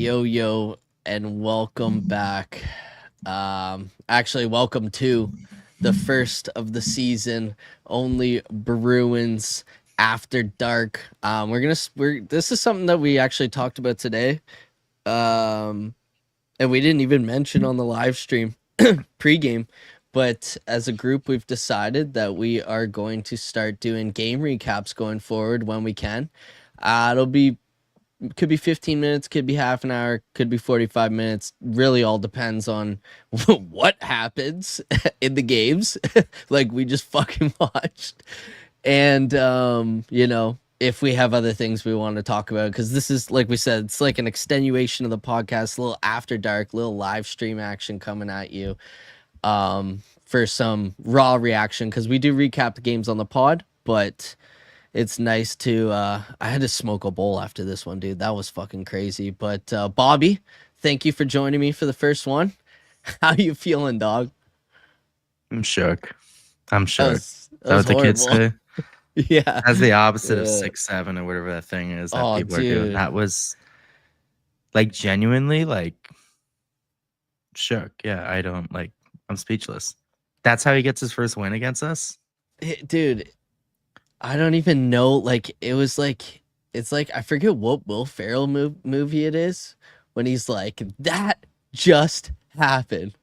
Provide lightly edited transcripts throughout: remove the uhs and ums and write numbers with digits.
Yo, and welcome back. Actually, welcome to the first of the season, Only Bruins After Dark. This is something that we actually talked about today. And we didn't even mention on the live stream pregame. But as a group, we've decided that we are going to start doing game recaps going forward when we can. Could be 15 minutes, could be half an hour, could be 45 minutes. Really all depends on what happens in the games like we just fucking watched. And if we have other things we want to talk about, because this is, like we said, it's like an extenuation of the podcast, a little after dark, little live stream action coming at you for some raw reaction, because we do recap the games on the pod, but it's nice to I had to smoke a bowl after this one, dude. That was fucking crazy. But Bobbie, thank you for joining me for the first one. How you feeling, dog? I'm shook. I'm shook. That's what the kids say. Yeah. That's the opposite of 6'7" or whatever that thing is that people are doing. That was like genuinely like shook. Yeah, I'm speechless. That's how he gets his first win against us? Dude, I don't even know. Like, it's like I forget what Will Ferrell movie it is when he's like, that just happened.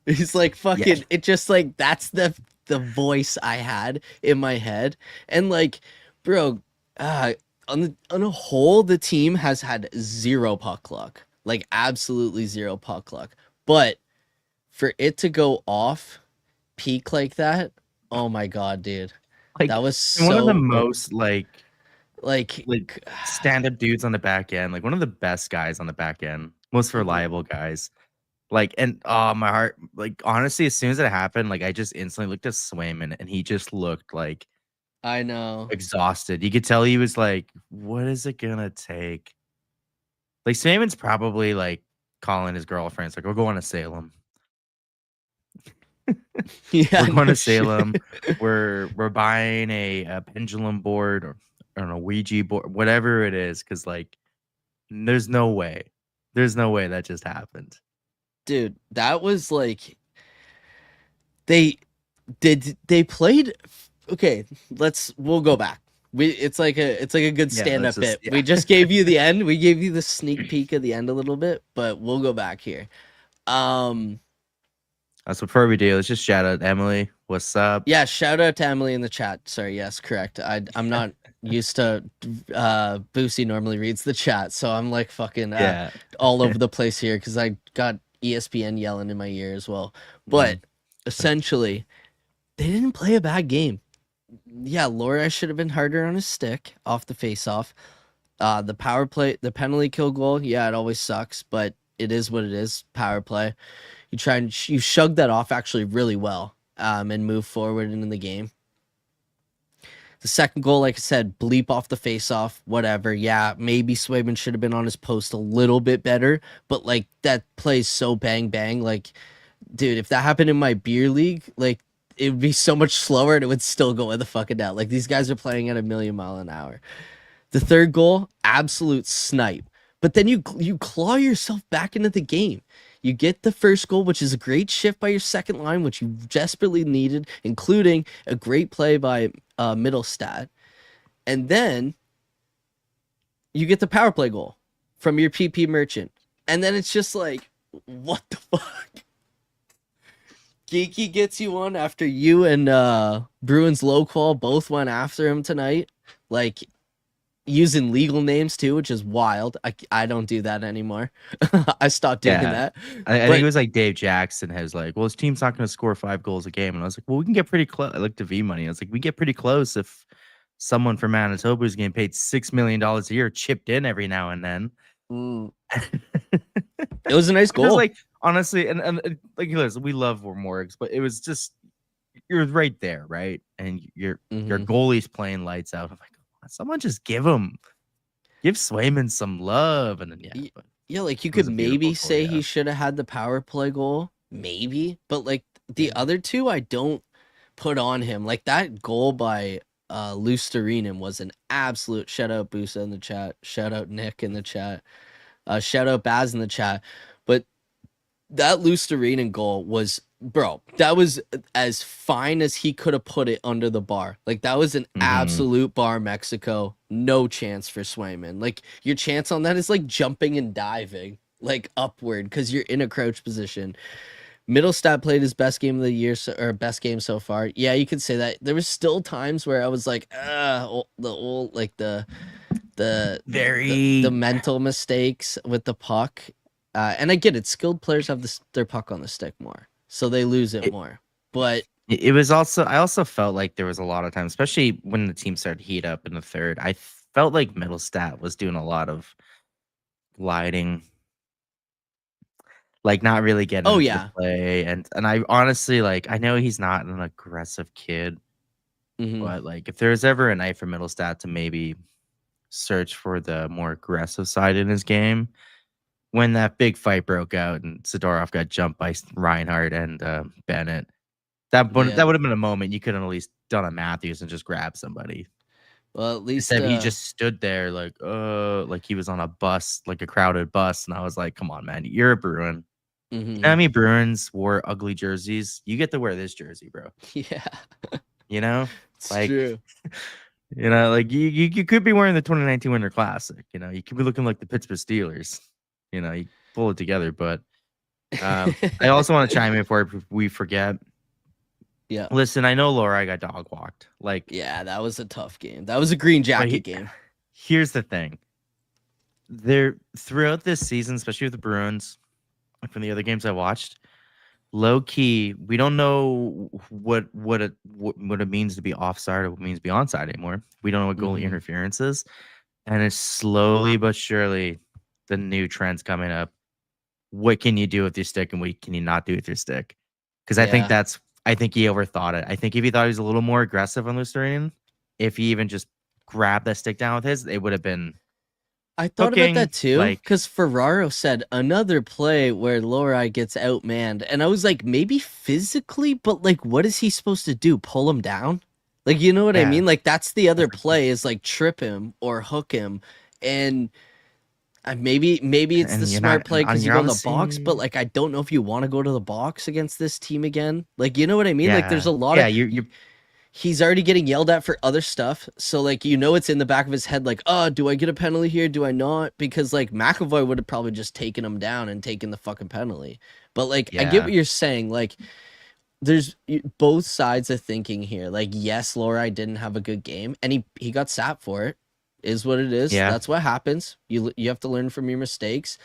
He's like, fucking, yeah. It just like, that's the voice I had in my head. And like, bro, on a whole, the team has had zero puck luck, like absolutely zero puck luck. But for it to go off peak like that, oh my God, dude. Like, that was one of the most like stand-up dudes on the back end, like one of the best guys on the back end, most reliable guys. Like, and my heart, like, honestly, as soon as it happened, like, I just instantly looked at Swayman and he just looked like, I know, exhausted. You could tell he was like, what is it gonna take? Like, Swayman's probably like calling his girlfriends, like, we're going to Salem. Yeah, we're going to Salem. We're buying a pendulum board or an Ouija board, whatever it is, because like there's no way that just happened. Dude, that was like they played. Okay, we'll go back. It's like a good stand-up bit. Yeah. We just gave you the end. We gave you the sneak peek of the end a little bit, but we'll go back here. So before we do, let's just shout out Emily. What's up? Yeah, shout out to Emily in the chat. Sorry, yes, correct. I'm not used to Boosie normally reads the chat, so I'm like fucking all over the place here because I got ESPN yelling in my ear as well. But essentially, they didn't play a bad game. Yeah, Laura should have been harder on his stick off the face-off. The power play, the penalty kill goal, yeah, it always sucks, but it is what it is. Power play. You shug that off actually really well and move forward into the game. The second goal, like I said, bleep off the face-off, whatever. Yeah, maybe Swayman should have been on his post a little bit better, but like that plays so bang. Like, dude, if that happened in my beer league, like it would be so much slower and it would still go in the fucking net. Like these guys are playing at 1,000,000 miles an hour. The third goal, absolute snipe. But then you claw yourself back into the game. You get the first goal, which is a great shift by your second line, which you desperately needed, including a great play by Middlestat. And then you get the power play goal from your PP Merchant. And then it's just like, what the fuck? Geeky gets you one after you and Bruins low call both went after him tonight. Like, using legal names too, which is wild. I don't do that anymore. I stopped doing that. I think it was like Dave Jackson has like, well, his team's not going to score 5 goals a game. And I was like, well, we can get pretty close. I looked at V Money. I was like, we get pretty close if someone from Manitoba is getting paid $6 million a year chipped in every now and then. It was a nice goal. Like, honestly, and like, listen, we love Morgs, but it was just, you're right there, right? And your goalie's playing lights out. I'm like, someone just give Swayman some love. And then yeah, like you could maybe say he should have had the power play goal, maybe, but like the other two I don't put on him. Like that goal by Lusterinen was an absolute shout out. Busa in the chat, shout out Nick in the chat. Shout out Baz in the chat. But that Lusterinen goal was, bro, that was as fine as he could have put it under the bar. Like, that was an absolute bar Mexico. No chance for Swayman. Like, your chance on that is like jumping and diving, like upward, because you're in a crouch position. Middlestat played his best game of the year, or best game so far. Yeah, you could say that. There was still times where I was like, the old, like the mental mistakes with the puck. And I get it. Skilled players have their puck on the stick more, so they lose it more. But it was also, I also felt like there was a lot of times, especially when the team started to heat up in the third, I felt like Middlestat was doing a lot of gliding, like not really getting into the play. And I honestly, like, I know he's not an aggressive kid, but like if there's ever a night for Middlestat to maybe search for the more aggressive side in his game, when that big fight broke out and Zadorov got jumped by Reinhardt and Bennett, that would have been a moment you could have at least done a Matthews and just grab somebody. Well, at least instead he just stood there like he was on a bus, like a crowded bus, and I was like, come on, man, you're a Bruin. You know how many Bruins wore ugly jerseys? You get to wear this jersey, bro. Yeah. You know? It's true. You know, like you could be wearing the 2019 Winter Classic. You know, you could be looking like the Pittsburgh Steelers. You know, you pull it together. But I also want to chime in before we forget. Yeah. Listen, I know Laura got dog walked. Like, yeah, that was a tough game. That was a green jacket game. Here's the thing. Throughout this season, especially with the Bruins, like from the other games I watched, low key, we don't know what it means to be offside or what it means to be onside anymore. We don't know what goalie interference is, and it's slowly but surely the new trends coming up. What can you do with your stick, and what can you not do with your stick? Because I think he overthought it. I think if he thought he was a little more aggressive on Lusterinen, if he even just grabbed that stick down with his, it would have been. I thought about that too, because Ferraro said another play where Lori gets outmanned, and I was like, maybe physically, but like, what is he supposed to do? Pull him down? Like, you know what I mean? Like, that's the other play, is like trip him or hook him, and maybe it's the smart play because you go in the box, but like, I don't know if you want to go to the box against this team again. Like, you know what I mean? Like, there's a lot of he's already getting yelled at for other stuff. So, like, you know, it's in the back of his head, like, oh, do I get a penalty here? Do I not? Because, like, McAvoy would have probably just taken him down and taken the fucking penalty. But, like, I get what you're saying. Like, there's both sides of thinking here. Like, yes, Lori didn't have a good game, and he got sat for it. Is what it is. Yeah. That's what happens. You have to learn from your mistakes.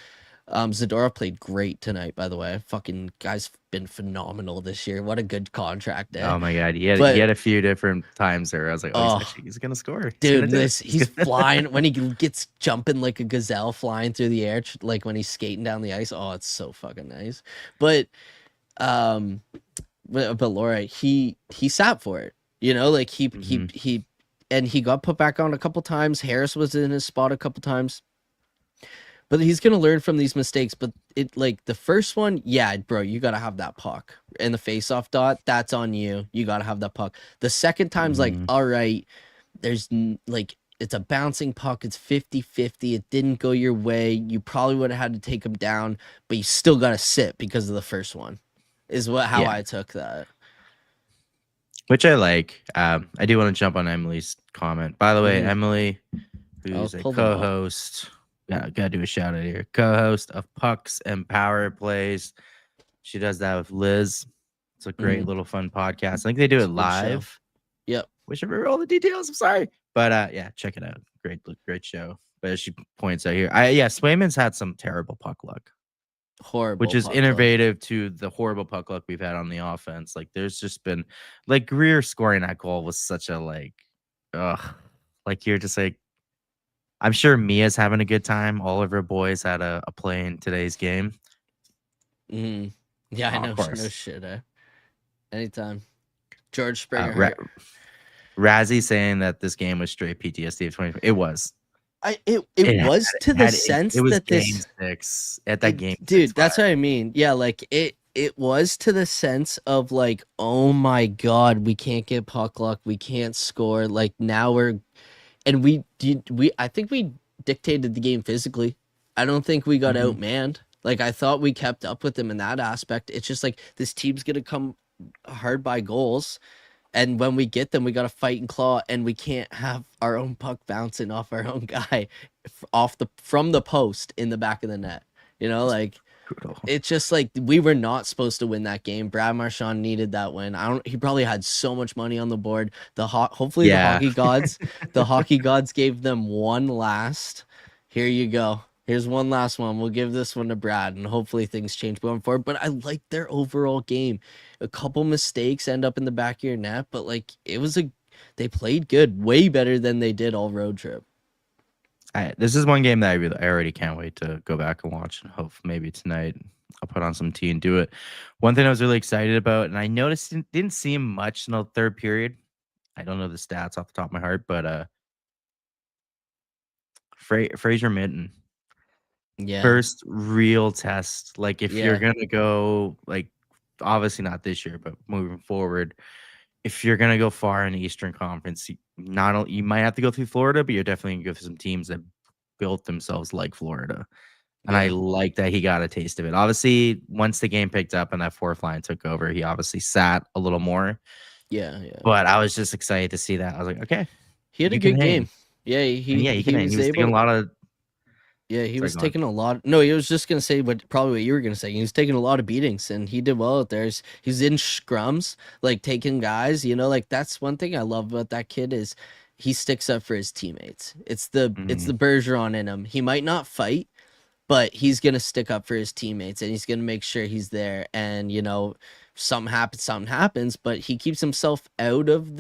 Zadorov played great tonight, by the way. Fucking guy's been phenomenal this year. What a good contract. Oh my god, he had a few different times there. I was like, he's gonna score, dude. He's flying when he gets jumping like a gazelle, flying through the air, like when he's skating down the ice. Oh, it's so fucking nice. But Laura, he sat for it. You know, like he and he got put back on a couple times. Harris was in his spot a couple times. But he's going to learn from these mistakes. But it, like, the first one, yeah, bro, you got to have that puck. And the face-off dot, that's on you. You got to have that puck. The second time's like, all right, there's, like, it's a bouncing puck. It's 50-50. It didn't go your way. You probably would have had to take him down. But you still got to sit because of the first one, is how I took that. Which I like. I do want to jump on Emily's comment. By the way, Emily, who's a co-host... Yeah, gotta do a shout out here. Co-host of Pucks and Power Plays. She does that with Liz. It's a great little fun podcast. I think they do it live. Yep. Wish I remember all the details. I'm sorry. But yeah, check it out. Great show. But as she points out here, Swayman's had some terrible puck luck. Horrible. Which is innovative to the horrible puck luck we've had on the offense. Like, there's just been, like, Greer scoring that goal was such a, like, like, you're just like, I'm sure Mia's having a good time. All of her boys had a play in today's game. Yeah, I know. No shit. Anytime. George Springer. Razzie saying that this game was straight PTSD of 2020. It was. It was to the sense that this game 6 at that game. Dude, that's what I mean. Yeah, like it was to the sense of like, oh my god, we can't get puck luck. We can't score. Like, now I think we dictated the game physically. I don't think we got Mhm. outmanned. Like I thought we kept up with them in that aspect. It's just like this team's gonna come hard by goals, and when we get them, we gotta fight and claw, and we can't have our own puck bouncing off our own guy, off the from the post in the back of the net. You know, like Brutal. it's just like we were not supposed to win that game. Brad Marchand needed that win. I don't. He probably had so much money on the board. Hopefully Yeah. the hockey gods gave them one last. Here you go. Here's one last one. We'll give this one to Brad, and hopefully things change going forward. But I like their overall game. A couple mistakes end up in the back of your net, but like they played good, way better than they did all road trip. This is one game that I already can't wait to go back and watch, and hope maybe tonight I'll put on some tea and do it. One thing I was really excited about, and I noticed didn't see him much in the third period. I don't know the stats off the top of my heart, but Fraser Minton, Yeah, first real test. Like if you're yeah, gonna go, like obviously not this year, but moving forward, if you're gonna go far in the Eastern Conference, you might have to go through Florida, but you're definitely gonna go through some teams that built themselves like Florida. And I yeah, like that he got a taste of it. Obviously, once the game picked up and that fourth line took over, he obviously sat a little more. yeah. But I was just excited to see that. I was like, okay, He had a you can good hang. game. Yeah, And yeah, he can he hang. He was was taking a able. lot of Yeah, he sorry, was go on. taking a lot. No, he was just gonna say what you were gonna say. He was taking a lot of beatings, and he did well out there. He's in scrums, like taking guys. You know, like that's one thing I love about that kid is he sticks up for his teammates. It's the Mhm. Bergeron in him. He might not fight, but he's gonna stick up for his teammates, and he's gonna make sure he's there. And you know, something happens, but he keeps himself out of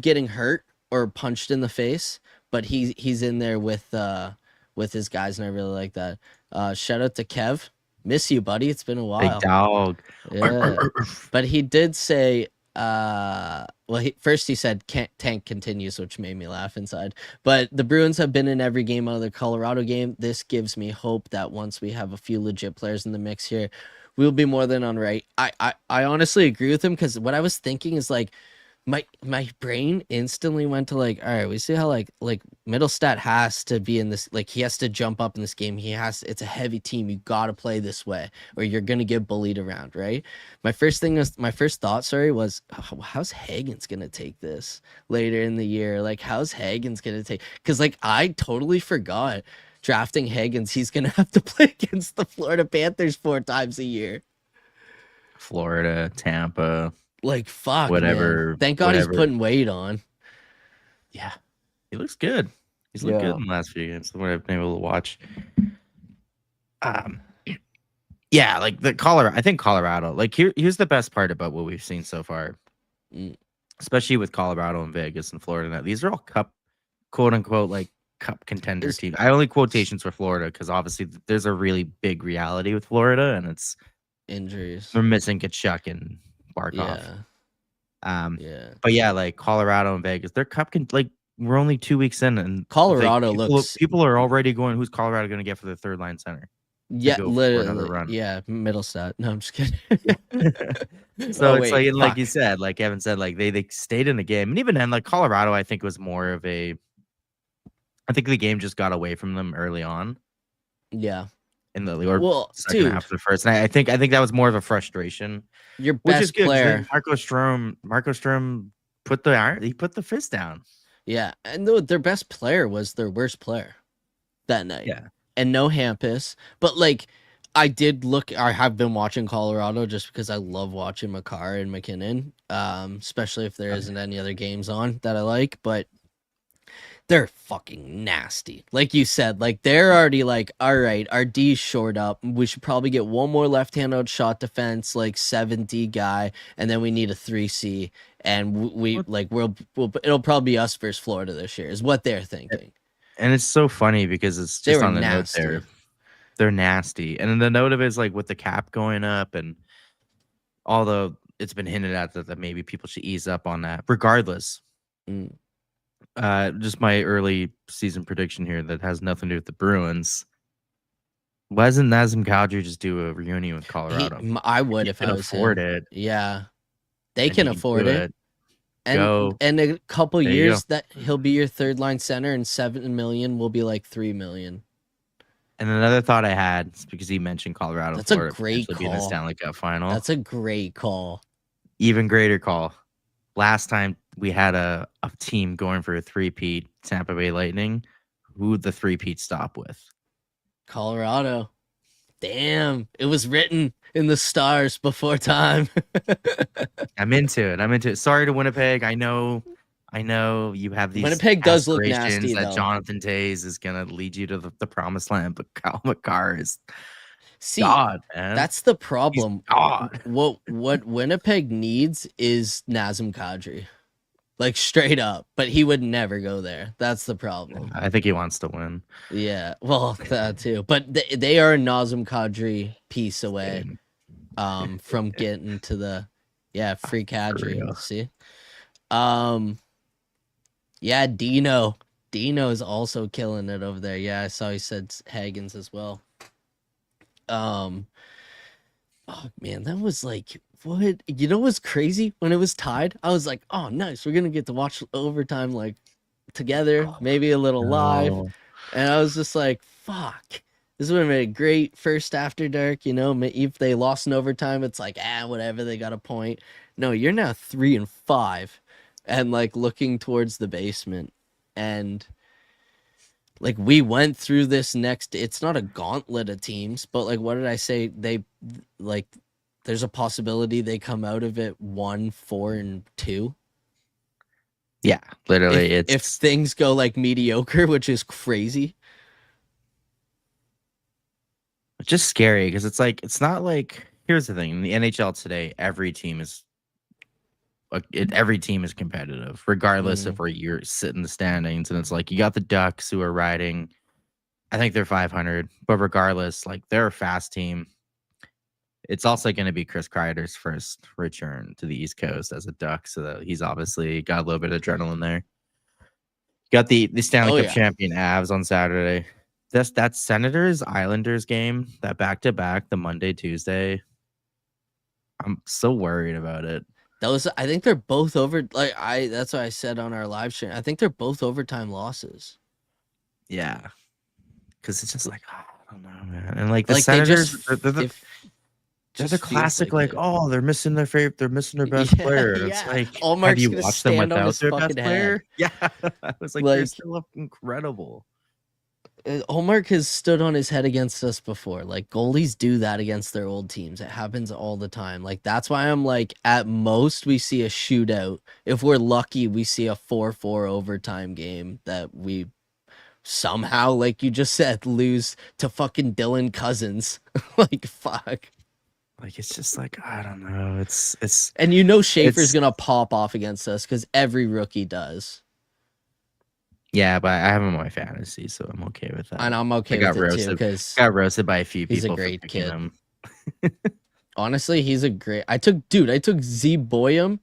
getting hurt or punched in the face, but he's in there with his guys, and I really like that. Shout out to Kev. Miss you, buddy. It's been a Big while. dog. Yeah. But he did say well first he said can't tank continues, which made me laugh inside. But the Bruins have been in every game out of the Colorado game. This gives me hope that once we have a few legit players in the mix here, we'll be more than on right. I honestly agree with him because what I was thinking is like my brain instantly went to like, all right, we see how like Middlestat has to be in this, like he has to jump up in this game. It's a heavy team. You got to play this way or you're gonna get bullied around, right? My first thought, sorry, was how's Hagen's gonna take this later in the year? Like how's Hagen's gonna take? Because like I totally forgot drafting Hagen's. He's gonna have to play against the Florida Panthers 4 times a year. Florida, Tampa, Like fuck, man. whatever, Thank God he's whatever. putting weight on. Yeah, he looks good. He's looked good Yeah. in the last few games. From what I've been able to watch. Um, yeah, like the Colorado. I think Colorado. Like here's the best part about what we've seen so far, Mm. especially with Colorado and Vegas and Florida. Now, these are all cup, quote unquote, like cup contender Is teams. I only quotations for Florida because obviously there's a really big reality with Florida, and it's injuries. we're missing Kachuk and Barkov. Yeah. Um, Yeah. but yeah, like Colorado and Vegas, they're like we're only 2 weeks in, and like Colorado looks people are already going, who's Colorado going to get for the third line center to yeah, go for another literally. run? Yeah, Middlestat. No, I'm just kidding. So Oh it's wait, like, and like you fuck. said, like Evan said, like they stayed in the game, and even then, like Colorado, I think was more of a. I think the game just got away from them early on Yeah. in the or Well, second dude, half of the first, and I think that was more of a frustration, your which is best good because then player. Marco Strom he put the fist down. Yeah, and their best player was their worst player that night. Yeah. And no Hampus, but like I have been watching Colorado just because I love watching Makar and McKinnon. Especially if there isn't any other games on that I like, but they're fucking nasty. Like you said, like they're already like, all right, our D's short up. We should probably get one more left-hand out shot defense, like 7D guy, and then we need a 3C. And it'll probably be us versus Florida this year, is what they're thinking. And it's so funny because it's They just were on the note nasty. there. They're nasty. And then the note of it is like with the cap going up and although it's been hinted at that maybe people should ease up on that. Regardless, Mm. just my early season prediction here that has nothing to do with the Bruins. Why doesn't Nazem Kadri just do a reunion with Colorado? I would He if can I was afford him. it. Yeah, they And can he can afford do it. it. Go. And a couple There you go. years that he'll be your third line center, and 7 million will be like 3 million. And another thought I had is because he mentioned Colorado, That's a Florida great potentially being the call. Stanley Cup final. That's a great call. Even greater call. Last time we had a team going for a three-peat, Tampa Bay Lightning. Who would the three-peat stop with? Colorado. Damn, it was written in the stars before time. I'm into it. Sorry to Winnipeg. I know you have these Winnipeg does look aspirations nasty, that though. Jonathan Toews is gonna lead you to the promised land, but Kyle McCarr is See, God, man. that's the He's problem. God. What Winnipeg needs is Nazem Kadri. Like straight up, but he would never go there. That's the problem. I think he wants to win. Yeah, well, that too. But they are a Nazem Kadri piece away from getting to the free Kadri. See? Yeah, Dino is also killing it over there. Yeah, I saw he said Hagens as well. Oh man, that was like, what, you know what's crazy? When it was tied, I was like, oh nice, we're gonna get to watch overtime like together, maybe a little live. And I was just like, fuck, this would have been a great first After Dark, you know. If they lost in overtime, it's like, whatever, they got a point. No, you're now 3-5 and like looking towards the basement. And like we went through this it's not a gauntlet of teams, but like, what did I say? They like, there's a possibility they come out of it 1-4-2. Yeah, literally. If things go like mediocre, which is crazy. It's just scary because it's like, it's not like, here's the thing, in the NHL today, every team is competitive, regardless of where you're sitting in the standings. And it's like, you got the Ducks who are riding, I think they're 500, but regardless, like, they're a fast team. It's also going to be Chris Kreider's first return to the East Coast as a Duck, so he's obviously got a little bit of adrenaline there. Got the Stanley Cup champion Avs on Saturday. That Senators Islanders game, that back-to-back, the Monday, Tuesday, I'm so worried about it. I think they're both over. That's what I said on our live stream. I think they're both overtime losses. Yeah, because it's just like, I don't know, man. And like the Senators, they're the classic, like, oh, they're missing their best player. It's like, have you watched them without their best player? Yeah, I was like, they're still incredible. Hallmark has stood on his head against us before. Like, goalies do that against their old teams. It happens all the time. Like, that's why I'm like, at most we see a shootout. If we're lucky, we see a 4-4 overtime game that we somehow, like you just said, lose to fucking Dylan Cousins. Like, fuck. Like, it's just like, I don't know. It's and you know Schaefer's gonna pop off against us because every rookie does. Yeah, but I have him on my fantasy, so I'm okay with that. And I'm okay with it too because got roasted by a few people. He's a great kid. Him. Honestly, he's a great. I took Z Boyum.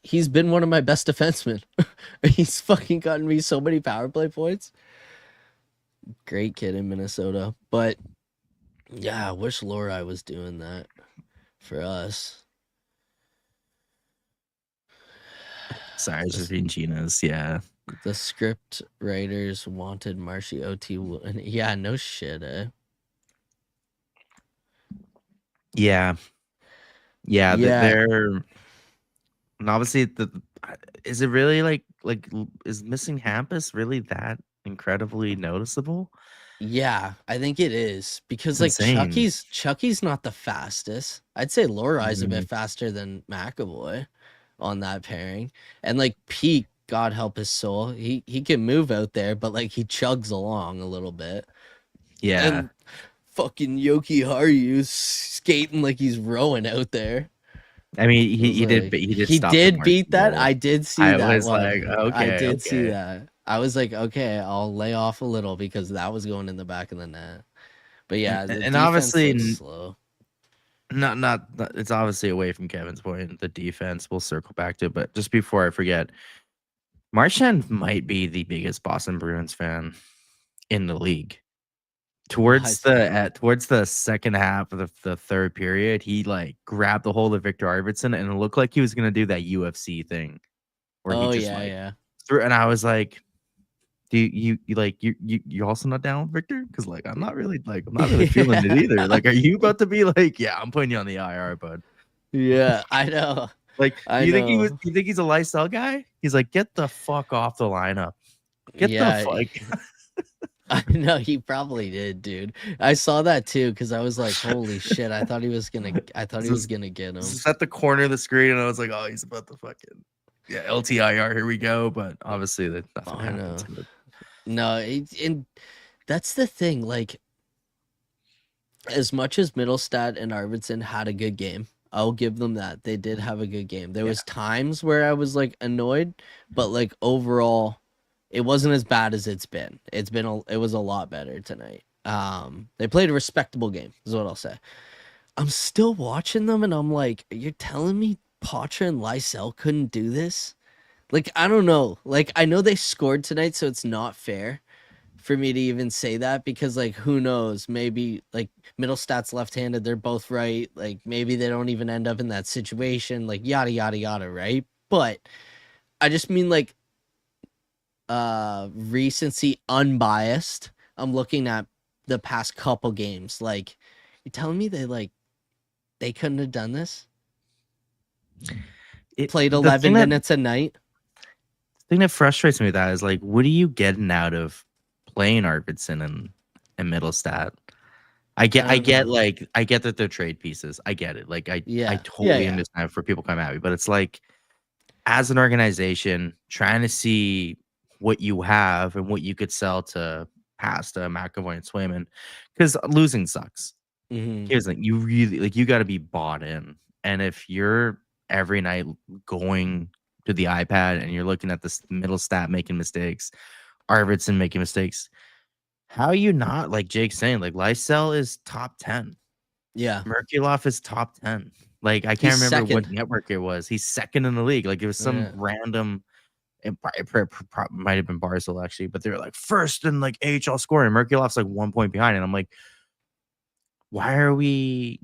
He's been one of my best defensemen. He's fucking gotten me so many power play points. Great kid in Minnesota, but yeah, I wish Lori was doing that for us. Sorry, it's just being Gina's. Yeah. The script writers wanted Marshy OT. Yeah, no shit, eh? Yeah. They're, and obviously is it really like is missing Hampus really that incredibly noticeable? Yeah, I think it is because like Chucky's not the fastest. I'd say Lori's a bit faster than McAvoy on that pairing, and like Pete, God help his soul, he can move out there, but like he chugs along a little bit. Yeah, and fucking Yoki Haru's skating like he's rowing out there. I mean, he did beat that. I did see that. I was like, okay, I did see that. I was like, okay, I'll lay off a little because that was going in the back of the net. But yeah, and obviously slow. Not it's obviously away from Kevin's point. The defense, we'll circle back to it, but just before I forget, Marchand might be the biggest Boston Bruins fan in the league. Towards the second half of the third period, he like grabbed the hold of Victor Arvidsson and it looked like he was gonna do that UFC thing where he just threw, and I was like, Do you like you also not down with Victor? Because like I'm not really feeling it either. Like, are you about to be like, yeah, I'm putting you on the IR, bud? Yeah, I know. Like, I know. you think he's a lifestyle guy? He's like, get the fuck off the lineup. Get the Yeah, fuck. I know he probably did, dude. I saw that too because I was like, "Holy shit!" I thought he was gonna get him. This at the corner of the screen, and I was like, oh, he's about to fucking LTIR. Here we go. But obviously, that nothing I know. happens. No, and that's the thing. Like, as much as Middlestat and Arvidsson had a good game, I'll give them that. They did have a good game. There was times where I was like annoyed, but like overall, it wasn't as bad as it's been. It was a lot better tonight. They played a respectable game, is what I'll say. I'm still watching them, and I'm like, you're telling me Poitras and Lysell couldn't do this? Like, I don't know. Like, I know they scored tonight, so it's not fair for me to even say that because, like, who knows? Maybe like Middlestat's left-handed, they're both right. Like, maybe they don't even end up in that situation. Like, yada yada yada, right? But I just mean like recency unbiased. I'm looking at the past couple games. Like, you're telling me they couldn't have done this? Played 11 minutes a night. The thing that frustrates me with that is like, what are you getting out of playing Arvidsson and Middlestat? I get that they're trade pieces. I get it. Like I totally understand for people come at me, but it's like, as an organization trying to see what you have and what you could sell to Pasta, McAvoy, and Swayman, because losing sucks. Mm-hmm. Here's the thing, you really like you got to be bought in, and if you're every night going to the iPad and you're looking at this Middlestat making mistakes, Arvidsson making mistakes, how are you not, like Jake's saying, like Lysell is top 10. Yeah. Merkulov is top 10. Like, I can't remember what network it was. He's second in the league. Like, it was some random, it might have been Barcel actually, but they were like first in like AHL scoring. Merkulov's like 1 point behind, and I'm like, why are we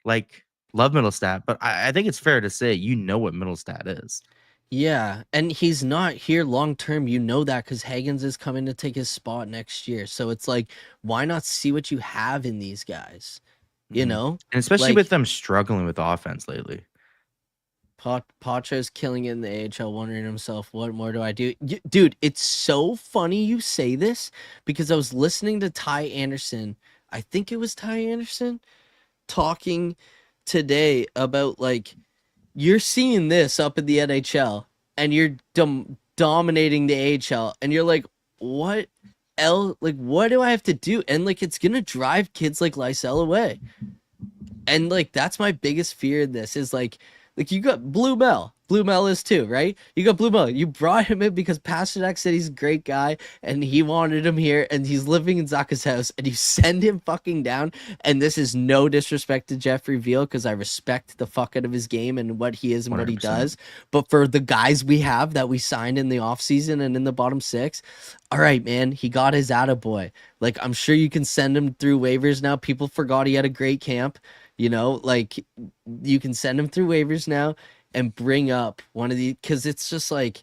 like love Middlestat? But I think it's fair to say you know what Middlestat is. Yeah, and he's not here long term. You know that because Hagens is coming to take his spot next year. So it's like, why not see what you have in these guys? You know, and especially with them struggling with offense lately. Poitras's killing it in the AHL, wondering himself, what more do I do? Dude, it's so funny you say this because I was listening to Ty Anderson. I think it was Ty Anderson talking today about like, you're seeing this up in the NHL and you're dominating the AHL and you're like, what else? Like, what do I have to do? And like, it's going to drive kids like Lysell away. And like, that's my biggest fear in this is like you got Blue Mel. Blue Mel is too, right? You got Blue Mel. You brought him in because Pasternak said he's a great guy and he wanted him here and he's living in Zaka's house and you send him fucking down. And this is no disrespect to Jeffrey Veal because I respect the fuck out of his game and what he is and 100%. What he does. But for the guys we have that we signed in the offseason and in the bottom six, all right, man, he got his attaboy. Like, I'm sure you can send him through waivers now. People forgot he had a great camp. You know, like, you can send him through waivers now and bring up one of the, because it's just like,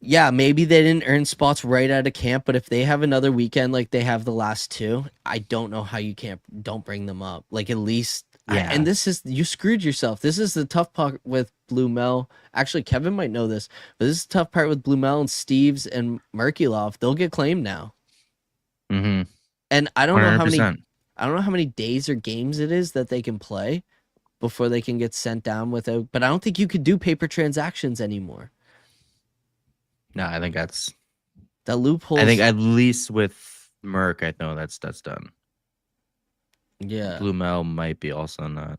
yeah, maybe they didn't earn spots right out of camp, but if they have another weekend like they have the last two, I don't know how you don't bring them up. Like, at least, and this is, you screwed yourself. This is the tough part with Blue Mel. Actually, Kevin might know this, but this is the tough part with Blue Mel and Steves and Merkulov. They'll get claimed now. Mm-hmm. And I don't 100%. know how many days or games it is that they can play before they can get sent down without. But I don't think you could do paper transactions anymore. No, I think that's the loophole. I think at least with Merc, I know that's done. Yeah, Blue Mel might be also on that.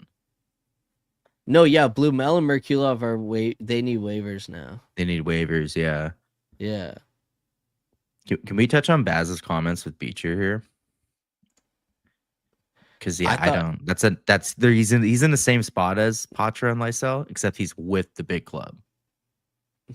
No, yeah, Blue Mel and Merkulov they need waivers now. They need waivers, yeah. Yeah. Can we touch on Baz's comments with Beecher here? Because I don't. He's in the same spot as Poitras and Lysell, except he's with the big club.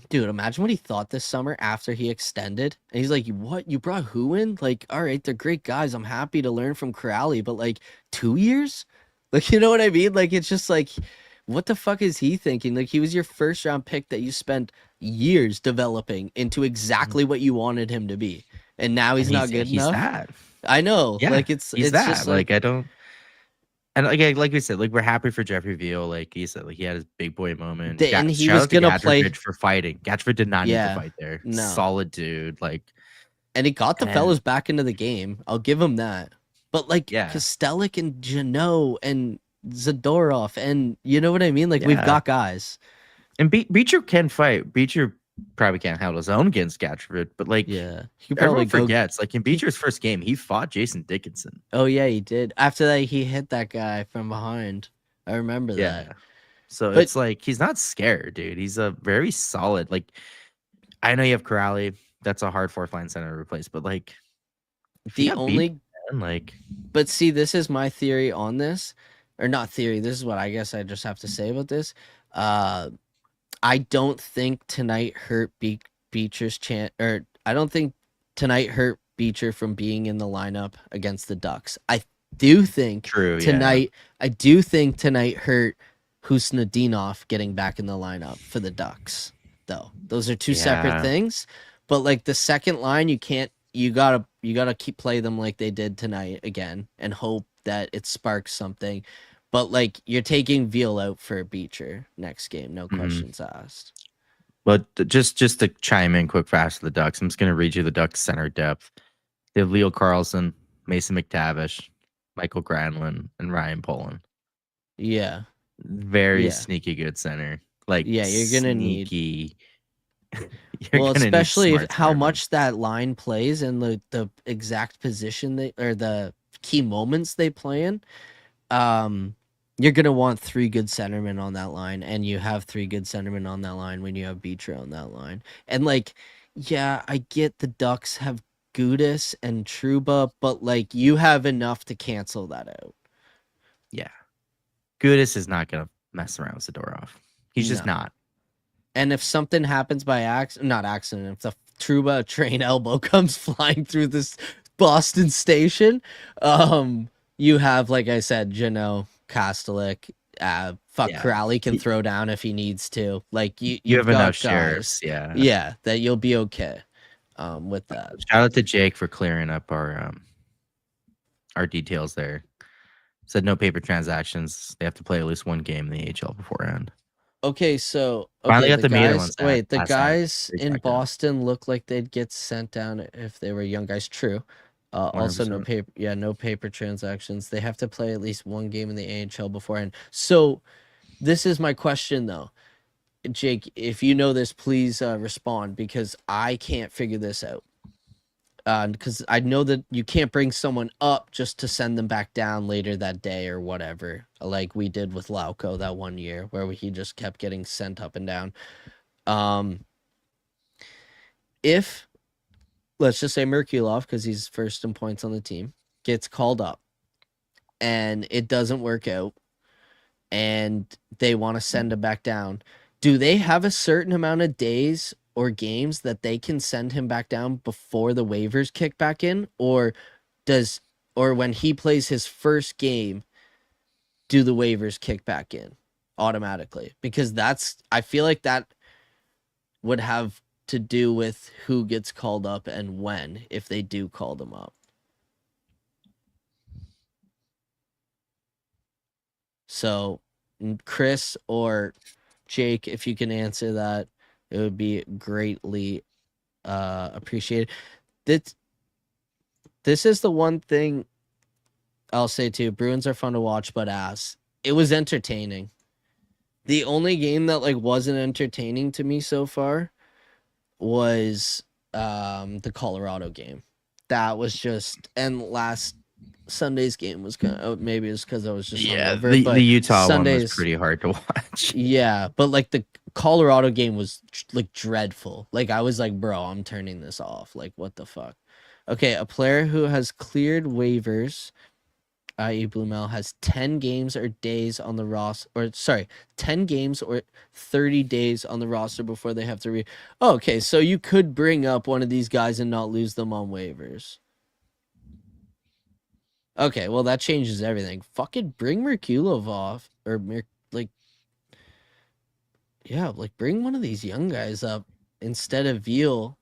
Dude, imagine what he thought this summer after he extended. And he's like, what? You brought who in? Like, all right, they're great guys. I'm happy to learn from Crowley, but like 2 years? Like, you know what I mean? Like, it's just like, what the fuck is he thinking? Like, he was your first round pick that you spent years developing into exactly what you wanted him to be, and now he's And not good he's enough. that. I know, Yeah, like it's he's just that. like, Like I don't. And like we said, like we're happy for Jeffrey Veal. Like he said, like he had his big boy moment. and he Shout was out to gonna play. Gadrovich for fighting. Gadrovich did not need to Yeah, fight there. no, Solid dude. Like and he got the and fellas back into the game. I'll give him that. But like yeah, Kostelik and Janot and Zadorov, and you know what I mean? Like we've yeah. got guys. And Beecher can fight. Beecher probably can't handle his own against Gadrovich, but like Yeah, he could probably everyone go. forgets, like in Beecher's first game, he fought Jason Dickinson. Oh yeah, he did. After that, he hit that guy from behind. I remember that. Yeah. So But it's like he's not scared, dude. He's a very solid. Like I know you have Corrali. That's a hard fourth line center to replace, but like if you the got only, like but see, this is my theory on this, or not theory. This is what I guess I just have to say about this. I don't think tonight hurt Beecher's chance, or I don't think tonight hurt Beecher from being in the lineup against the Ducks. I do think true, tonight, I do think tonight hurt Husnudinov getting back in the lineup for the Ducks. Though those are two separate things, but like the second line, you gotta keep play them like they did tonight again and hope that it sparks something. But like you're taking Veal out for Beecher next game, no questions asked. But just to chime in quick fast for the Ducks, I'm just gonna read you the Ducks center depth. They have Leo Carlson, Mason McTavish, Michael Granlund, and Ryan Poland. Yeah. Very sneaky good center. Like yeah, you're gonna sneaky. Well, especially how much that line plays and the exact position or the key moments they play in. You're gonna want 3 good centermen on that line, and you have 3 good centermen on that line when you have Beecher on that line. And like, yeah, I get the Ducks have Gudis and Trouba, but like you have enough to cancel that out. Yeah, Gudis is not gonna mess around with Zadorov. He's just not. And if something happens by not accident, if the Trouba train elbow comes flying through this Boston station, you have, like I said, Janot, Kostelik, Corrali can throw down if he needs to. Like you have enough shares, that you'll be okay with that. Shout out to Jake for clearing up our details there. Said no paper transactions. They have to play at least one game in the AHL beforehand. Okay, so finally got the guys. Wait, the guys in Boston look like they'd get sent down if they were young guys. True. Also, no paper. Yeah, no paper transactions. They have to play at least one game in the AHL beforehand. So, this is my question though, Jake. If you know this, please respond because I can't figure this out. Because I know that you can't bring someone up just to send them back down later that day or whatever, like we did with Lauko that one year where he just kept getting sent up and down. If, let's just say Merkulov, because he's first in points on the team, gets called up and it doesn't work out and they want to send him back down, do they have a certain amount of days or games that they can send him back down before the waivers kick back in, or when he plays his first game, do the waivers kick back in automatically? Because I feel like that would have to do with who gets called up and when, if they do call them up. So Chris or Jake, if you can answer that, it would be greatly appreciated. This is the one thing I'll say too. Bruins are fun to watch, but it was entertaining. The only game that like wasn't entertaining to me so far was the Colorado game. That was just, and last Sunday's game was kind of, maybe it's because I was just hungover, the Utah one was pretty hard to watch. Yeah, but like the Colorado game was like dreadful. Like I was like, bro, I'm turning this off. Like what the fuck? Okay, a player who has cleared waivers, i.e. Blumel, has 10 games or days on the roster, 10 games or 30 days on the roster before they have to okay, so you could bring up one of these guys and not lose them on waivers. Okay, well that changes everything. Fucking bring Merkulov off, or bring one of these young guys up. instead of Veal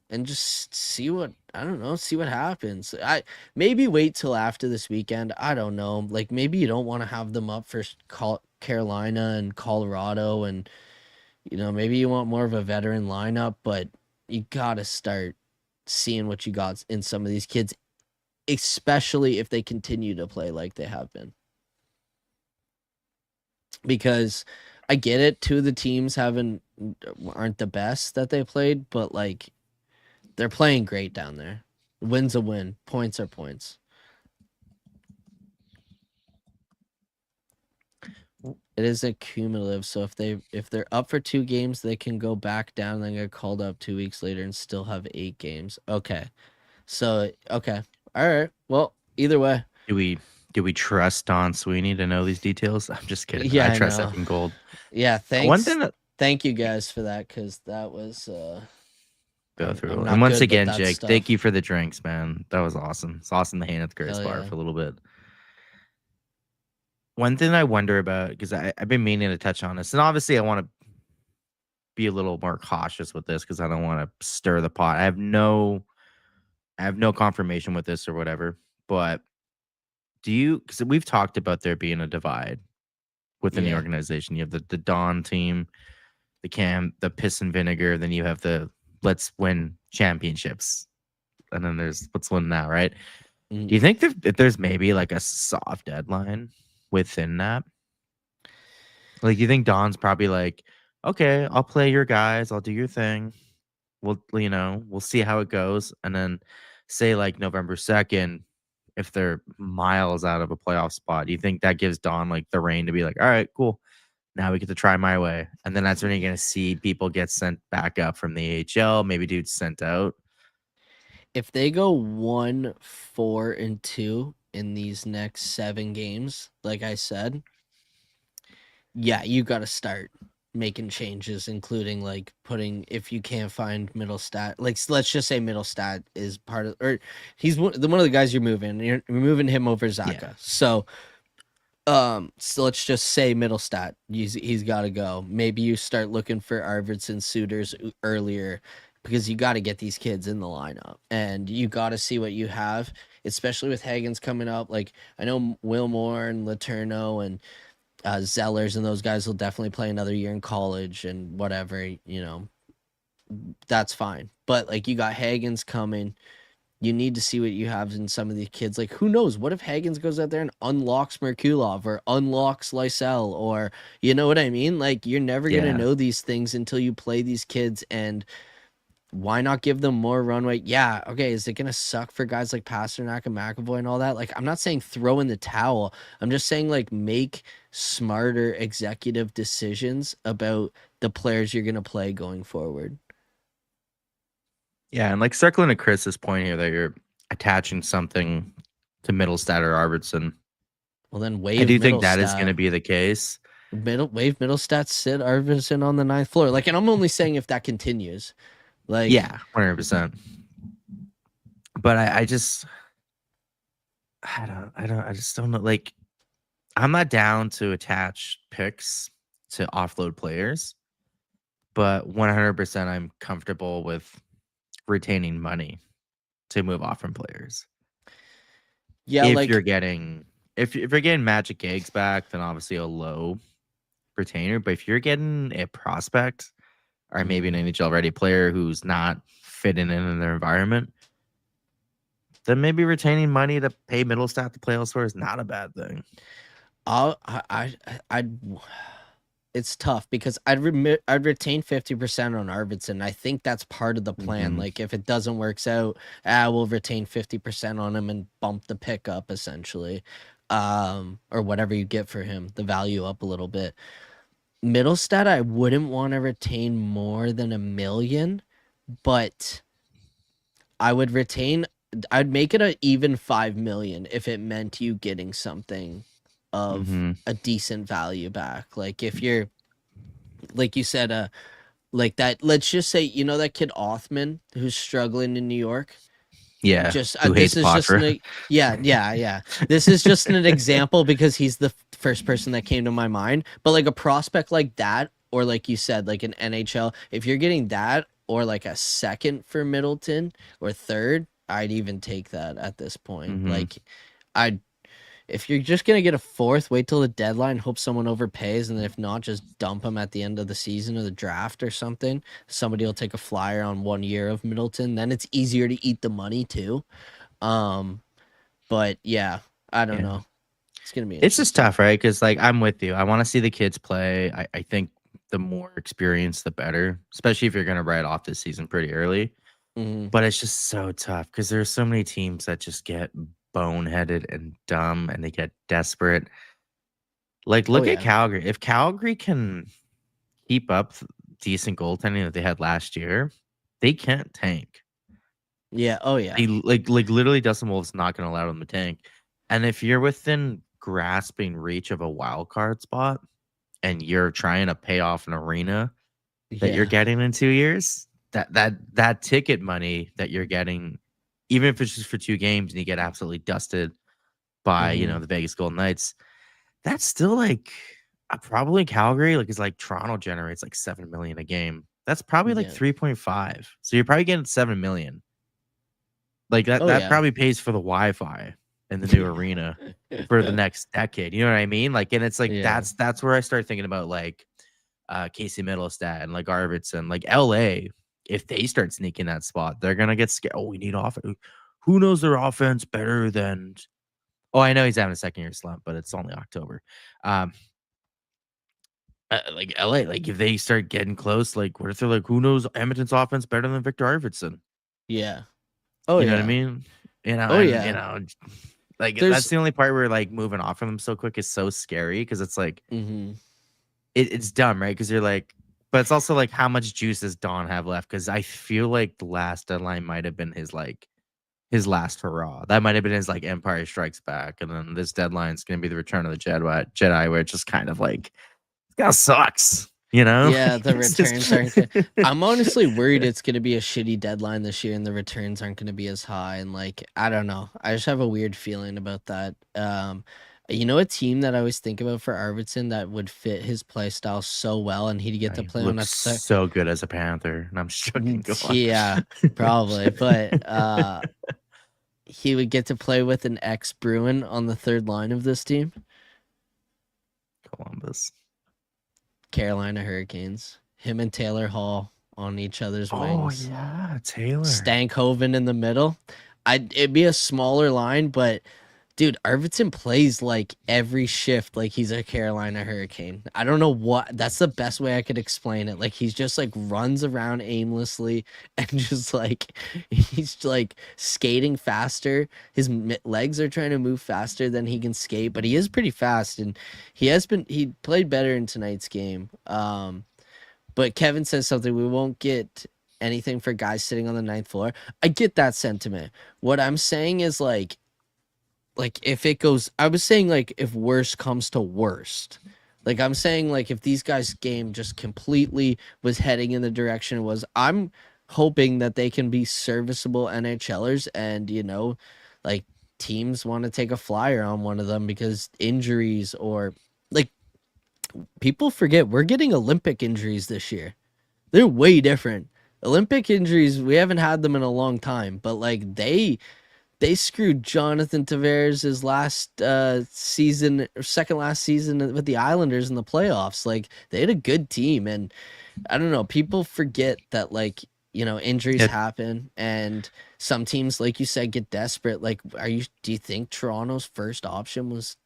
and just see what happens. I maybe wait till after this weekend. I don't know. Like maybe you don't want to have them up for Carolina and Colorado, and maybe you want more of a veteran lineup, but you gotta start seeing what you got in some of these kids, especially if they continue to play like they have been. Because I get it, two of the teams aren't the best that they played, but like they're playing great down there. Win's a win, points are points. It isn't cumulative, so if they're up for 2 games, they can go back down and then get called up 2 weeks later and still have 8 games. Okay. So okay. All right. Well, either way. Do we trust Don Sweeney to know these details? I'm just kidding. Yeah, I trust Evan Gold. Yeah, thanks. Thank you guys for that, because that was go through. And once again, Jake, thank you for the drinks, man. That was awesome. It's awesome to hang at the Grace Bar for a little bit. One thing I wonder about, because I've been meaning to touch on this, and obviously I want to be a little more cautious with this because I don't want to stir the pot. I have no confirmation with this or whatever, but because we've talked about there being a divide within the organization. You have the Dawn team, the piss and vinegar, then you have the let's win championships, and then there's let's win now, right? Do you think that there's maybe like a soft deadline within that? Like, you think Don's probably like, okay, I'll play your guys, I'll do your thing, we'll see how it goes, and then say like November 2nd, if they're miles out of a playoff spot, do you think that gives Don like the reign to be like, all right, cool, now we get to try my way? And then that's when you're gonna see people get sent back up from the AHL, maybe dudes sent out. If they go 1-4-2 in these next 7 games, like I said, yeah, you got to start making changes, including like if you can't find Middlestat, like let's just say Middlestat is part of, or he's one of the guys you're moving him over Zaka. Yeah. So let's just say Middlestat, he's got to go. Maybe you start looking for Arvidsson suitors earlier, because you got to get these kids in the lineup, and you got to see what you have, especially with Hagen's coming up. Like, I know Wilmore and Letourneau and Zellers and those guys will definitely play another year in college and whatever, that's fine. But like, you got Hagen's coming. You need to see what you have in some of these kids. Like, who knows? What if Hagens goes out there and unlocks Merkulov or unlocks Lysell, or you know what I mean? Like, you're never going to know these things until you play these kids, and why not give them more runway? Yeah, okay, is it going to suck for guys like Pasternak and McAvoy and all that? Like, I'm not saying throw in the towel. I'm just saying, like, make smarter executive decisions about the players you're going to play going forward. Yeah, and like circling to Chris's point here that you're attaching something to Middlestat or Arvidsson. Well, then wave. I do think that is going to be the case. Wave Middlestat, sit Arvidsson on the 9th floor. Like, and I'm only saying if that continues. Like, yeah, 100%. But I just don't know. Like, I'm not down to attach picks to offload players, but 100% I'm comfortable with retaining money to move off from players. Yeah, if you're getting Magic Eggs back, then obviously a low retainer. But if you're getting a prospect or maybe an NHL ready player who's not fitting in their environment, then maybe retaining money to pay Middlestat to play elsewhere is not a bad thing. It's tough because I'd retain 50% on Arvidsson. I think that's part of the plan. Mm-hmm. Like, if it doesn't work out, we'll retain 50% on him and bump the pick up essentially, or whatever you get for him, the value up a little bit. Middlestat, I wouldn't want to retain more than $1 million, but I would retain. I'd make it an even $5 million if it meant you getting something of a decent value back. Like, if you're, like you said, like that, let's just say, that kid Othman who's struggling in New York. Yeah. This is just This is just an example because he's the first person that came to my mind. But like a prospect like that, or like you said, like an NHL, if you're getting that or like a second for Middleton or third, I'd even take that at this point. Mm-hmm. Like, I'd if you're just gonna get a fourth, wait till the deadline, hope someone overpays, and if not, just dump him at the end of the season or the draft or something. Somebody will take a flyer on 1 year of Middleton. Then it's easier to eat the money too. But yeah, I don't know. It's gonna be It's just interesting. tough, right? Because like I'm with you. I want to see the kids play. I think the more experience, the better, especially if you're gonna write off this season pretty early. Mm-hmm. But it's just so tough because there's so many teams that just get boneheaded and dumb and they get desperate. Like, Oh look at yeah, Calgary. If Calgary can keep up decent goaltending that they had last year, they can't tank. yeah. Oh yeah, They like literally Dustin Wolf's not gonna allow them to tank. And if you're within grasping reach of a wild card spot and you're trying to pay off an arena that you're yeah. getting in 2 years, that ticket money that you're getting, even if it's just for 2 games and you get absolutely dusted by Mm-hmm. the Vegas Golden Knights, that's still like probably Calgary, like is like Toronto generates like 7 million a game. That's probably like Yeah. 3.5. So you're probably getting 7 million. Like Oh that yeah. probably pays for the Wi-Fi in the new arena for the next decade. You know what I mean? Like, and it's like Yeah. that's where I start thinking about like Casey Middlestat and like Arvidsson, like LA. If they start sneaking that spot, they're gonna get scared. Oh, we need offense. Who knows their offense better than? Oh, I know he's having a second year slump, but it's only October. Um, like LA, like if they start getting close, like what if they're like, who knows Edmonton's offense better than Victor Arvidsson? Yeah. Oh You know what I yeah. mean? Oh And yeah. like that's There's. the only part where like moving off of them so quick is so scary because it's like Mm-hmm. it's dumb, right? Because you're like, but it's also like how much juice does Don have left? Because I feel like the last deadline might have been his last hurrah. That might have been his like Empire Strikes Back, and then this deadline is going to be the Return of the Jedi, where it just kind of like it kind of sucks, you know? Yeah, the It's just returns aren't good. I'm honestly worried it's going to be a shitty deadline this year and the returns aren't going to be as high. And like, I don't know. I just have a weird feeling about that. A team that I always think about for Arvidsson that would fit his play style so well and he'd get to I play on look a third. so good as a Panther, and I'm just joking. Go on. Yeah, probably. But he would get to play with an ex Bruin on the third line of this team. Columbus. Carolina Hurricanes. Him and Taylor Hall on each other's Oh wings. yeah, Taylor. Stankhoven in the middle. It'd be a smaller line, but dude, Arvidsson plays like every shift like he's a Carolina Hurricane. I don't know what that's the best way I could explain it. Like he's just like runs around aimlessly and just like he's like skating faster. His legs are trying to move faster than he can skate, but he is pretty fast and he played better in tonight's game. But Kevin says something we won't get anything for guys sitting on the ninth floor. I get that sentiment. What I'm saying is like if it goes I was saying like if worst comes to worst. Like I'm saying like if these guys game just completely was heading in the direction it was, I'm hoping that they can be serviceable NHLers and like teams want to take a flyer on one of them because injuries or like people forget we're getting Olympic injuries this year. They're way different. Olympic injuries, we haven't had them in a long time, but like they screwed Jonathan Tavares' last season or second last season with the Islanders in the playoffs. Like they had a good team, and I don't know. People forget that injuries It, happen, and some teams, like you said, get desperate. Like, do you think Toronto's first option was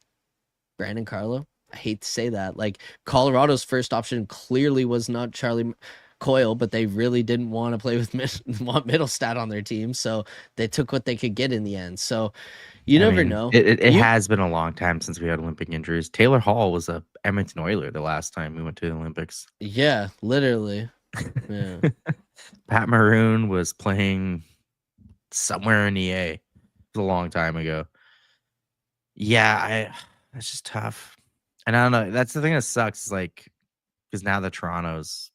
Brandon Carlo? I hate to say that. Like Colorado's first option clearly was not Charlie Coyle, but they really didn't want to play with want Middlestat on their team, so they took what they could get in the end. So you I never mean, know. it has been a long time since we had Olympic injuries. Taylor Hall was a Edmonton Oiler the last time we went to the Olympics. Yeah, literally. Yeah. Pat Maroon was playing somewhere in EA. It was a long time ago. Yeah, it's just tough. And I don't know. That's the thing that sucks. Is like because now the Toronto's,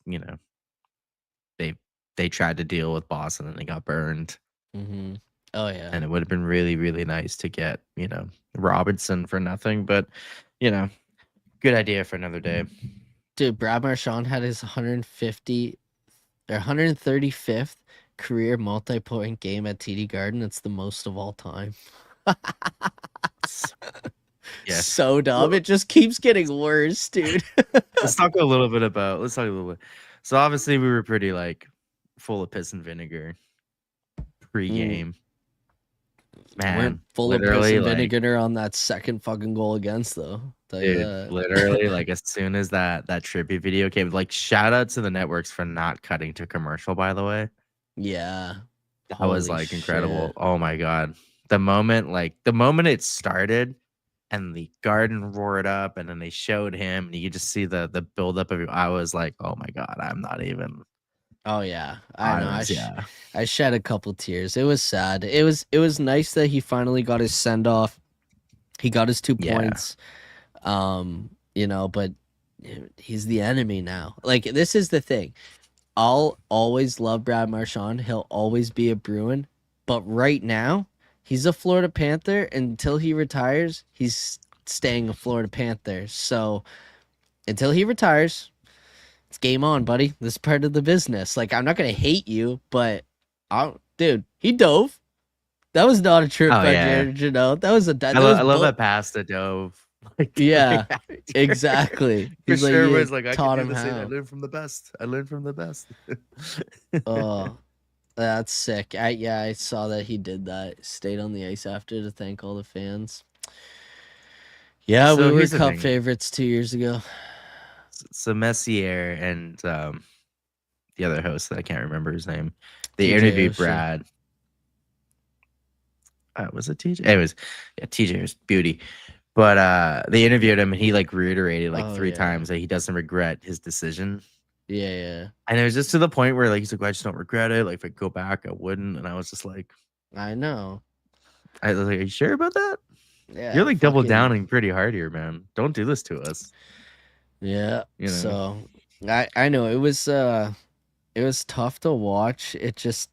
they tried to deal with Boston and they got burned. Mm-hmm. Oh yeah. And it would have been really, really nice to get, Robinson for nothing. But, good idea for another day. Dude, Brad Marchand had his 150th Their 135th career multi-point game at TD Garden. It's the most of all time. Yes. So dumb. It just keeps getting worse, dude. Let's talk a little bit. So obviously we were pretty like full of piss and vinegar pre-game. Weren't Man, full of piss literally and like, vinegar on that second fucking goal against, though. Tell you dude, that. literally like as soon as that Trippy video came, like shout out to the networks for not cutting to commercial, by the way. Yeah. That was Holy like incredible. shit. Oh my god. The moment it started and the garden roared up and then they showed him and you could just see the buildup of it. I was like, oh my god, I'm not even. Oh yeah, I I know. was, yeah. I shed a couple tears. It was sad. It was nice that he finally got his send off. He got his 2 points. But he's the enemy now. Like, this is the thing. I'll always love Brad Marchand. He'll always be a Bruin. But right now, he's a Florida Panther. Until he retires, he's staying a Florida Panther. So until he retires, it's game on, buddy. This is part of the business. Like, I'm not gonna hate you, but dude, he dove. That was not a trip Oh by yeah. Jared Janelle. That was a that I was love that pass to Dove. Like, Yeah, right exactly. for He's like, sure you was like, I can taught do him the same. I how. learned from the best. I learned from the best. Oh, that's sick. I saw that he did that. Stayed on the ice after to thank all the fans. Yeah, we So were here's the cup thing. favorites 2 years ago. So Messier and the other host that I can't remember his name. They TJ interviewed Oshie. Brad. Was it TJ? It was, yeah, TJ was beauty. But they interviewed him and he like reiterated like 3 times that he doesn't regret his decision. Yeah. And it was just to the point where like he's like, well, I just don't regret it. Like if I go back, I wouldn't. And I was just like, I know. I was like, are you sure about that? You're Yeah, like double fucking downing pretty hard here, man. Don't do this to us. yeah. You know? So I know it was tough to watch. It's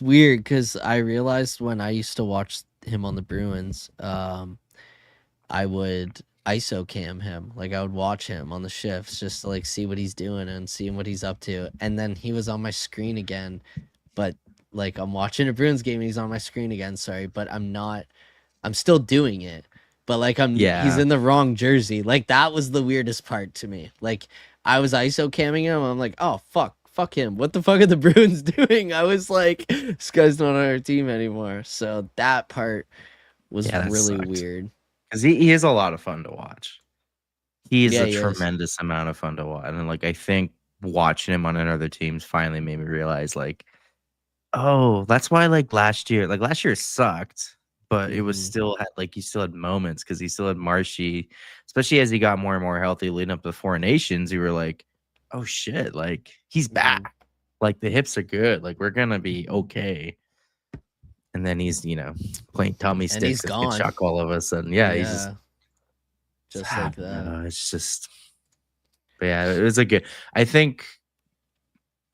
weird because I realized when I used to watch him on the Bruins, I would ISO cam him. Like, I would watch him on the shifts just to like see what he's doing and seeing what he's up to. And then he was on my screen again, but like I'm watching a Bruins game and he's on my screen again. Sorry, but I'm still doing it. But like he's Yeah. in the wrong jersey. Like, that was the weirdest part to me. Like, I was ISO camming him. I'm like, oh fuck him. What the fuck are the Bruins doing? I was like, this guy's not on our team anymore. So that part was Yeah, that really sucked. weird. Because he is a lot of fun to watch. He is Yeah, a he is. tremendous amount of fun to watch. And like I think watching him on another teams finally made me realize like, oh, that's why like last year sucked, but it was still like he still had moments because he still had Marshy, especially as he got more and more healthy leading up to the Four Nations. You were like, oh shit, like he's back. Like the hips are good. Like we're gonna be okay. And then he's, playing tummy And he's sticks at gone. Kachuk all of a sudden. Yeah, he's just like that. no, it's just, but yeah, it was a good. I think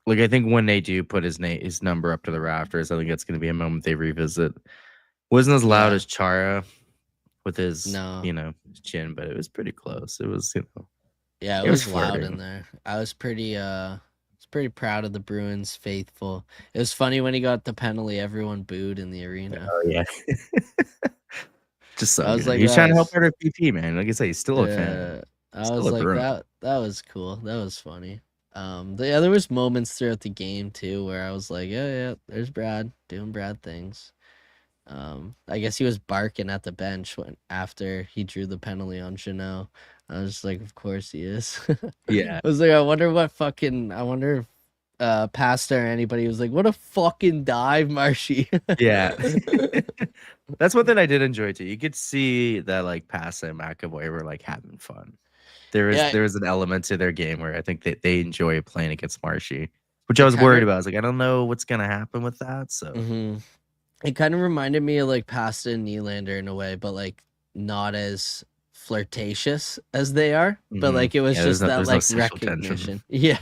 when they do put his number up to the rafters, I think that's going to be a moment they revisit. Wasn't as loud as Chara with his, his chin, but it was pretty close. It was, yeah, it was loud in there. I was pretty proud of the Bruins faithful. It was funny when he got the penalty, everyone booed in the arena. Oh yeah. Just so I was good. like, He's trying to help out our PP, man. Like I say, he's still a fan. I was like, that was cool. That was funny. There was moments throughout the game too where I was like, yeah, there's Brad doing Brad things. I guess he was barking at the bench after he drew the penalty on Chanel. I was just like, of course he is. Yeah. I was like, I wonder if Pastor or anybody was like, what a fucking dive, Marshy. Yeah. That's one thing I did enjoy too. You could see that like Pasta and McAvoy were like having fun. There was an element to their game where I think that they enjoy playing against Marshy, which I was worried about. I was like, I don't know what's gonna happen with that. So it kind of reminded me of like Pasta and Nylander in a way, but like not as flirtatious as they are. But like it was just that like recognition. Yeah.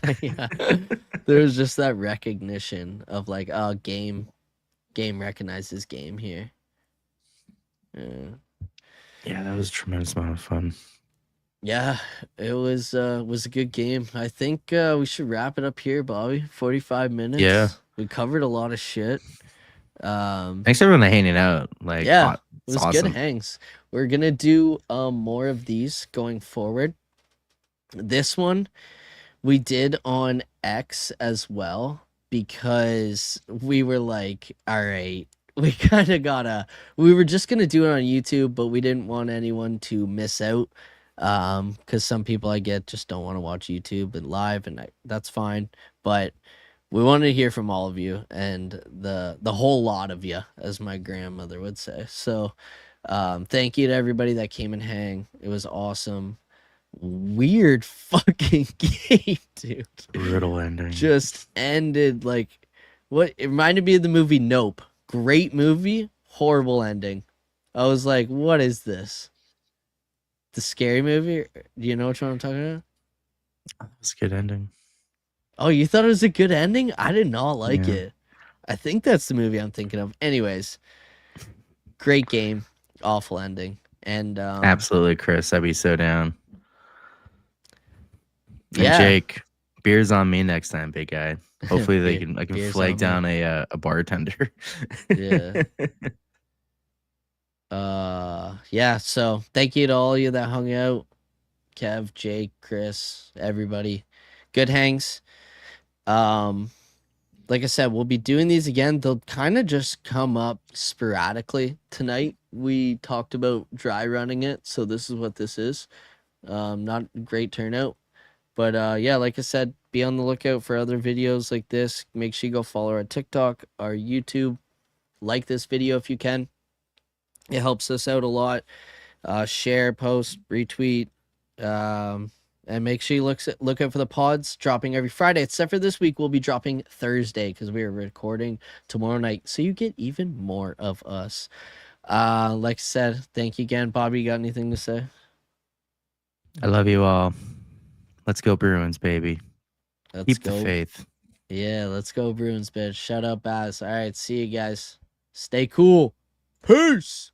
There was just that recognition of like, oh, game recognizes game here. Yeah, that was a tremendous amount of fun. Yeah, it was a good game. I think we should wrap it up here, Bobby. 45 Yeah. minutes. We covered a lot of shit. Um Thanks everyone for hanging out. Like, yeah, it it's was good awesome. hangs. We're gonna do more of these going forward. This one we did on X as well because we were like, all right, we kind of gotta, we were just gonna do it on YouTube, but we didn't want anyone to miss out. Because some people I get just don't want to watch YouTube and live, and that's fine. But we want to hear from all of you and the whole lot of you, as my grandmother would say. So, thank you to everybody that came and hang. It was awesome. Weird fucking game, dude. Brutal ending. Just ended like what it reminded me of the movie Nope. Great movie, horrible ending. I was like, what is this? The scary movie? Do you know which one I'm talking about? That was a good ending. Oh, you thought it was a good ending? I did not like Yeah. it. I think that's the movie I'm thinking of. Anyways, great game, awful ending. And Absolutely, Chris. I'd be so down. And yeah. Jake, beer's on me next time, big guy. Hopefully I can Beer's flag on down a bartender. Yeah. Yeah, so thank you to all of you that hung out. Kev, Jake, Chris, everybody. Good hangs. Like I said, we'll be doing these again. They'll kind of just come up sporadically. Tonight we talked about dry running it, so this is what this is. Not a great turnout. But yeah, like I said, be on the lookout for other videos like this. Make sure you go follow our TikTok, our YouTube. Like this video if you can. It helps us out a lot. Share, post, retweet, and make sure you look out for the pods dropping every Friday. Except for this week, we'll be dropping Thursday because we are recording tomorrow night, so you get even more of us. Like I said, thank you again, Bobby. You got anything to say? I love you all. Let's go Bruins, baby. Keep The faith. Yeah, let's go Bruins, bitch. Shut up, Baz. All right, see you guys. Stay cool. Peace.